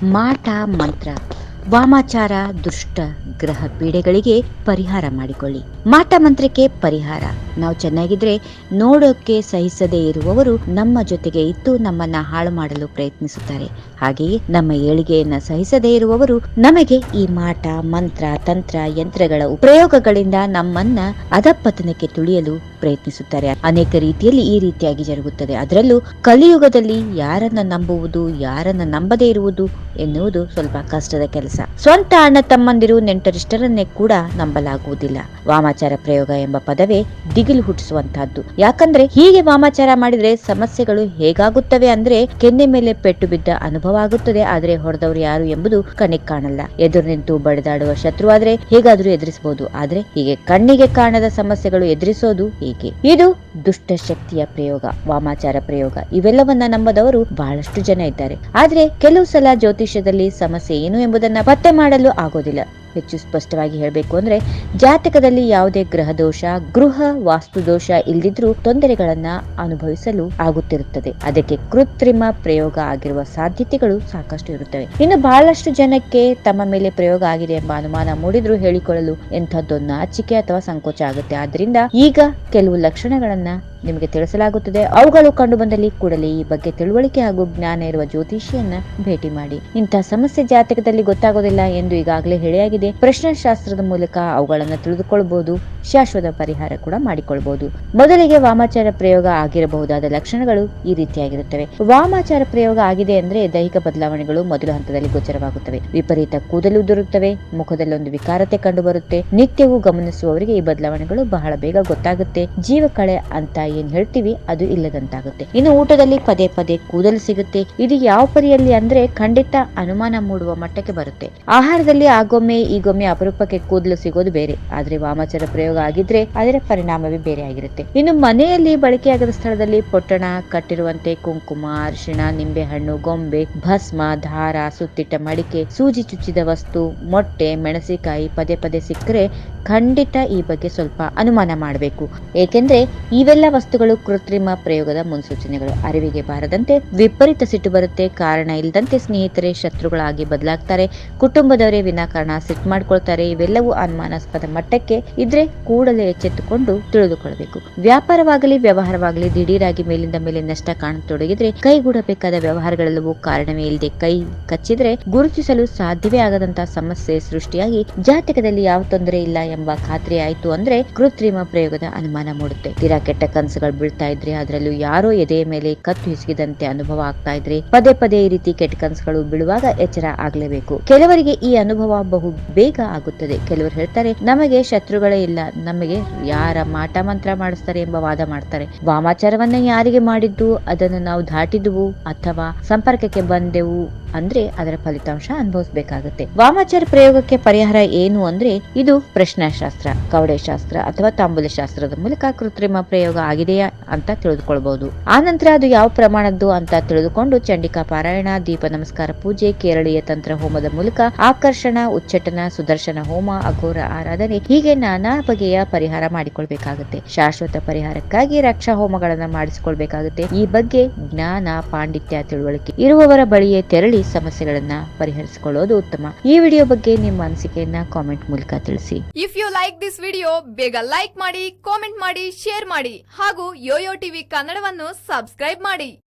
ಮಾಟ ಮಂತ್ರ ವಾಮಾಚಾರ ದುಷ್ಟ ಗ್ರಹ ಪೀಡೆಗಳಿಗೆ ಪರಿಹಾರ ಮಾಡಿಕೊಳ್ಳಿ. ಮಾಟ ಮಂತ್ರಕ್ಕೆ ಪರಿಹಾರ. ನಾವು ಚೆನ್ನಾಗಿದ್ರೆ ನೋಡೋಕೆ ಸಹಿಸದೇ ಇರುವವರು ನಮ್ಮ ಜೊತೆಗೆ ಇದ್ದು ನಮ್ಮನ್ನ ಹಾಳು ಮಾಡಲು ಪ್ರಯತ್ನಿಸುತ್ತಾರೆ. ಹಾಗೆಯೇ ನಮ್ಮ ಏಳಿಗೆಯನ್ನ ಸಹಿಸದೇ ಇರುವವರು ನಮಗೆ ಈ ಮಾಟ ಮಂತ್ರ ತಂತ್ರ ಯಂತ್ರಗಳ ಪ್ರಯೋಗಗಳಿಂದ ನಮ್ಮನ್ನ ಅಧಪತನಕ್ಕೆ ತುಳಿಯಲು ಪ್ರಯತ್ನಿಸುತ್ತಾರೆ. ಅನೇಕ ರೀತಿಯಲ್ಲಿ ಈ ರೀತಿಯಾಗಿ ಜರುಗುತ್ತದೆ. ಅದರಲ್ಲೂ ಕಲಿಯುಗದಲ್ಲಿ ಯಾರನ್ನ ನಂಬುವುದು ಯಾರನ್ನ ನಂಬದೇ ಇರುವುದು ಎನ್ನುವುದು ಸ್ವಲ್ಪ ಕಷ್ಟದ ಕೆಲಸ. ಸ್ವಂತ ಅಣ್ಣ ತಮ್ಮಂದಿರು ನೆಂಟರಿಷ್ಟರನ್ನೇ ಕೂಡ ನಂಬಲಾಗುವುದಿಲ್ಲ. ವಾಮಾಚಾರ ಪ್ರಯೋಗ ಎಂಬ ಪದವೇ ದಿಗಿಲು ಹುಟ್ಟಿಸುವಂತಹದ್ದು. ಯಾಕಂದ್ರೆ ಹೀಗೆ ವಾಮಾಚಾರ ಮಾಡಿದ್ರೆ ಸಮಸ್ಯೆಗಳು ಹೇಗಾಗುತ್ತವೆ ಅಂದ್ರೆ ಕೆನ್ನೆ ಮೇಲೆ ಪೆಟ್ಟು ಬಿದ್ದ ಅನುಭವ ಆಗುತ್ತದೆ. ಆದ್ರೆ ಹೊಡೆದವರು ಯಾರು ಎಂಬುದು ಕಣ್ಣಿಗೆ ಕಾಣಲ್ಲ. ಎದುರು ನಿಂತು ಬಡಿದಾಡುವ ಶತ್ರುವಾದ್ರೆ ಹೇಗಾದ್ರೂ ಎದುರಿಸಬಹುದು. ಆದ್ರೆ ಹೀಗೆ ಕಣ್ಣಿಗೆ ಕಾಣದ ಸಮಸ್ಯೆಗಳು ಎದುರಿಸೋದು ಹೀಗೆ. ಇದು ದುಷ್ಟ ಶಕ್ತಿಯ ಪ್ರಯೋಗ, ವಾಮಾಚಾರ ಪ್ರಯೋಗ. ಇವೆಲ್ಲವನ್ನ ನಂಬದವರು ಬಹಳಷ್ಟು ಜನ ಇದ್ದಾರೆ. ಆದ್ರೆ ಕೆಲವು ಸಲ ಜ್ಯೋತಿಷ್ಯದಲ್ಲಿ ಸಮಸ್ಯೆ ಏನು ಎಂಬುದನ್ನ ಪತ್ತೆ ಮಾಡಲು ಆಗೋದಿಲ್ಲ. ಹೆಚ್ಚು ಸ್ಪಷ್ಟವಾಗಿ ಹೇಳಬೇಕು ಅಂದ್ರೆ ಜಾತಕದಲ್ಲಿ ಯಾವುದೇ ಗ್ರಹ ದೋಷ ಗೃಹ ವಾಸ್ತು ದೋಷ ಇಲ್ದಿದ್ರೂ ತೊಂದರೆಗಳನ್ನ ಅನುಭವಿಸಲು ಆಗುತ್ತಿರುತ್ತದೆ. ಅದಕ್ಕೆ ಕೃತ್ರಿಮ ಪ್ರಯೋಗ ಆಗಿರುವ ಸಾಧ್ಯತೆಗಳು ಸಾಕಷ್ಟು ಇರುತ್ತವೆ. ಇನ್ನು ಬಹಳಷ್ಟು ಜನಕ್ಕೆ ತಮ್ಮ ಮೇಲೆ ಪ್ರಯೋಗ ಆಗಿದೆ ಎಂಬ ಅನುಮಾನ ಮೂಡಿದ್ರೂ ಹೇಳಿಕೊಳ್ಳಲು ಎಂಥದ್ದೊಂದು ನಾಚಿಕೆ ಅಥವಾ ಸಂಕೋಚ ಆಗುತ್ತೆ. ಆದ್ರಿಂದ ಈಗ ಕೆಲವು ಲಕ್ಷಣಗಳನ್ನ ನಿಮಗೆ ತಿಳಿಸಲಾಗುತ್ತದೆ. ಅವುಗಳು ಕಂಡು ಬಂದಲ್ಲಿ ಕೂಡಲೇ ಈ ಬಗ್ಗೆ ತಿಳುವಳಿಕೆ ಹಾಗೂ ಜ್ಞಾನ ಇರುವ ಜ್ಯೋತಿಷಿಯನ್ನ ಭೇಟಿ ಮಾಡಿ. ಇಂತಹ ಸಮಸ್ಯೆ ಜಾತಕದಲ್ಲಿ ಗೊತ್ತಾಗೋದಿಲ್ಲ ಎಂದು ಈಗಾಗಲೇ ಹೇಳಿಯಾಗಿದೆ. ಪ್ರಶ್ನಾಶಾಸ್ತ್ರದ ಮೂಲಕ ಅವುಗಳನ್ನು ತಿಳಿದುಕೊಳ್ಳಬಹುದು. ಶಾಶ್ವತ ಪರಿಹಾರ ಕೂಡ ಮಾಡಿಕೊಳ್ಳಬಹುದು. ಮೊದಲಿಗೆ ವಾಮಾಚಾರ ಪ್ರಯೋಗ ಆಗಿರಬಹುದಾದ ಲಕ್ಷಣಗಳು ಈ ರೀತಿಯಾಗಿರುತ್ತವೆ. ವಾಮಾಚಾರ ಪ್ರಯೋಗ ಆಗಿದೆ ಅಂದ್ರೆ ದೈಹಿಕ ಬದಲಾವಣೆಗಳು ಮೊದಲ ಹಂತದಲ್ಲಿ ಗೋಚರವಾಗುತ್ತವೆ. ವಿಪರೀತ ಕೂದಲು ಉದುರುತ್ತವೆ, ಮುಖದಲ್ಲಿ ಒಂದು ವಿಕಾರತೆ ಕಂಡು ಬರುತ್ತೆ. ನಿತ್ಯವೂ ಗಮನಿಸುವವರಿಗೆ ಈ ಬದಲಾವಣೆಗಳು ಬಹಳ ಬೇಗ ಗೊತ್ತಾಗುತ್ತೆ. ಜೀವಕಳೆ ಅಂತ ಏನ್ ಹೇಳ್ತೀವಿ ಅದು ಇಲ್ಲದಂತಾಗುತ್ತೆ. ಇನ್ನು ಊಟದಲ್ಲಿ ಪದೇ ಪದೇ ಕೂದಲು ಸಿಗುತ್ತೆ. ಇದು ಯಾವ ಪರಿಯಲ್ಲಿ ಅಂದ್ರೆ ಖಂಡಿತ ಅನುಮಾನ ಮೂಡುವ ಮಟ್ಟಕ್ಕೆ ಬರುತ್ತೆ. ಆಹಾರದಲ್ಲಿ ಆಗೊಮ್ಮೆ ಈಗೊಮ್ಮೆ ಅಪರೂಪಕ್ಕೆ ಕೂದಲು ಸಿಗೋದು ಬೇರೆ. ಆದ್ರೆ ವಾಮಾಚಾರ ಪ್ರಯೋಗ ಆಗಿದ್ರೆ ಅದರ ಪರಿಣಾಮವೇ ಬೇರೆ ಆಗಿರುತ್ತೆ. ಇನ್ನು ಮನೆಯಲ್ಲಿ ಬಳಕೆಯಾಗದ ಸ್ಥಳದಲ್ಲಿ ಪೊಟ್ಟಣ ಕಟ್ಟಿರುವಂತೆ ಕುಂಕುಮ, ಅರಿಶಿಣ, ನಿಂಬೆಹಣ್ಣು, ಗೊಂಬೆ, ಭಸ್ಮ, ದಾರ, ಸುತ್ತಿಟ್ಟ ಮಡಿಕೆ, ಸೂಜಿ ಚುಚ್ಚಿದ ವಸ್ತು, ಮೊಟ್ಟೆ, ಮೆಣಸಿನಕಾಯಿ ಪದೇ ಪದೇ ಸಿಕ್ಕರೆ ಖಂಡಿತ ಈ ಬಗ್ಗೆ ಸ್ವಲ್ಪ ಅನುಮಾನ ಮಾಡಬೇಕು. ಏಕೆಂದ್ರೆ ಇವೆಲ್ಲ ವಸ್ತುಗಳು ಕೃತ್ರಿಮ ಪ್ರಯೋಗದ ಮುನ್ಸೂಚನೆಗಳು. ಅರಿವಿಗೆ ಬಾರದಂತೆ ವಿಪರೀತ ಸಿಟ್ಟು ಬರುತ್ತೆ. ಕಾರಣ ಇಲ್ಲದಂತೆ ಸ್ನೇಹಿತರೆ ಶತ್ರುಗಳಾಗಿ ಬದಲಾಗ್ತಾರೆ. ಕುಟುಂಬದವರೇ ವಿನಾಕಾರಣ ಸಿಟ್ಟು ಮಾಡ್ಕೊಳ್ತಾರೆ. ಇವೆಲ್ಲವೂ ಅನುಮಾನಾಸ್ಪದ ಮಟ್ಟಕ್ಕೆ ಇದ್ರೆ ಕೂಡಲೇ ಎಚ್ಚೆತ್ತುಕೊಂಡು ತಿಳಿದುಕೊಳ್ಳಬೇಕು. ವ್ಯಾಪಾರವಾಗಲಿ ವ್ಯವಹಾರವಾಗಲಿ ದಿಢೀರಾಗಿ ಮೇಲಿಂದ ಮೇಲೆ ನಷ್ಟ ಕಾಣತೊಡಗಿದ್ರೆ ಕೈಗೂಡಬೇಕಾದ ವ್ಯವಹಾರಗಳೆಲ್ಲವೂ ಕಾರಣವೇ ಇಲ್ಲದೆ ಕೈ ಕಚ್ಚಿದ್ರೆ ಗುರುತಿಸಲು ಸಾಧ್ಯವೇ ಆಗದಂತಹ ಸಮಸ್ಯೆ ಸೃಷ್ಟಿಯಾಗಿ ಜಾತಕದಲ್ಲಿ ಯಾವ ತೊಂದರೆ ಇಲ್ಲ ಎಂಬ ಖಾತ್ರಿ ಆಯ್ತು ಅಂದ್ರೆ ಕೃತ್ರಿಮ ಪ್ರಯೋಗದ ಅನುಮಾನ ಮೂಡುತ್ತೆ. ತೀರಾ ಕೆಟ್ಟ ಕನಸುಗಳು ಬೀಳ್ತಾ ಇದ್ರೆ, ಅದರಲ್ಲೂ ಯಾರೋ ಎದೆಯ ಮೇಲೆ ಕತ್ತು ಹಿಸುಕಿದಂತೆ ಅನುಭವ ಆಗ್ತಾ ಇದ್ರೆ, ಪದೇ ಪದೇ ಈ ರೀತಿ ಕೆಟ್ಟ ಕನಸುಗಳು ಬೀಳುವಾಗ ಎಚ್ಚರ ಆಗ್ಲೇಬೇಕು. ಕೆಲವರಿಗೆ ಈ ಅನುಭವ ಬಹು ಬೇಗ ಆಗುತ್ತದೆ. ಕೆಲವರು ಹೇಳ್ತಾರೆ ನಮಗೆ ಶತ್ರುಗಳೇ ಇಲ್ಲ, ನಮಗೆ ಯಾರ ಮಾಟ ಮಂತ್ರ ಮಾಡಿಸ್ತಾರೆ ಎಂಬ ವಾದ ಮಾಡ್ತಾರೆ. ವಾಮಾಚಾರವನ್ನ ಯಾರಿಗೆ ಮಾಡಿದ್ದು ಅದನ್ನು ನಾವು ದಾಟಿದುವು ಅಥವಾ ಸಂಪರ್ಕಕ್ಕೆ ಬಂದೆವು ಅಂದ್ರೆ ಅದರ ಫಲಿತಾಂಶ ಅನುಭವಿಸಬೇಕಾಗುತ್ತೆ. ವಾಮಾಚಾರ ಪ್ರಯೋಗಕ್ಕೆ ಪರಿಹಾರ ಏನು ಅಂದ್ರೆ ಇದು ಪ್ರಶ್ನಾಶಾಸ್ತ್ರ, ಕವಡೆ ಶಾಸ್ತ್ರ ಅಥವಾ ತಾಂಬೂಲ ಶಾಸ್ತ್ರದ ಮೂಲಕ ಕೃತ್ರಿಮ ಪ್ರಯೋಗ ಆಗಿದೆಯಾ ಅಂತ ತಿಳಿದುಕೊಳ್ಳಬಹುದು. ಆ ನಂತರ ಅದು ಯಾವ ಪ್ರಮಾಣದ್ದು ಅಂತ ತಿಳಿದುಕೊಂಡು ಚಂಡಿಕಾ ಪಾರಾಯಣ, ದೀಪ ನಮಸ್ಕಾರ ಪೂಜೆ, ಕೇರಳೀಯ ತಂತ್ರ ಹೋಮದ ಮೂಲಕ ಆಕರ್ಷಣ, ಉಚ್ಚಟನ, ಸುದರ್ಶನ ಹೋಮ, ಅಘೋರ ಆರಾಧನೆ ಹೀಗೆ ನಾನಾ ಬಗೆಯ ಪರಿಹಾರ ಮಾಡಿಕೊಳ್ಬೇಕಾಗುತ್ತೆ. ಶಾಶ್ವತ ಪರಿಹಾರಕ್ಕಾಗಿ ರಕ್ಷಾ ಹೋಮಗಳನ್ನ ಮಾಡಿಸಿಕೊಳ್ಬೇಕಾಗುತ್ತೆ. ಈ ಬಗ್ಗೆ ಜ್ಞಾನ, ಪಾಂಡಿತ್ಯ, ತಿಳುವಳಿಕೆ ಇರುವವರ ಬಳಿಯೇ ತೆರಳಿ ಸಮಸ್ಯೆಗಳನ್ನ ಪರಿಹರಿಸಿಕೊಳ್ಳೋದು ಉತ್ತಮ. ಈ ವಿಡಿಯೋ ಬಗ್ಗೆ ನಿಮ್ಮ ಅನಿಸಿಕೆಯನ್ನ ಕಾಮೆಂಟ್ ಮೂಲಕ ತಿಳಿಸಿ. If you like this video ಬೇಗ ಲೈಕ್ ಮಾಡಿ, ಕಾಮೆಂಟ್ ಮಾಡಿ, ಶೇರ್ ಮಾಡಿ ಹಾಗೂ ಯೋಯೋ ಟಿವಿ ಕನ್ನಡವನ್ನು ಸಬ್ಸ್ಕ್ರೈಬ್ ಮಾಡಿ.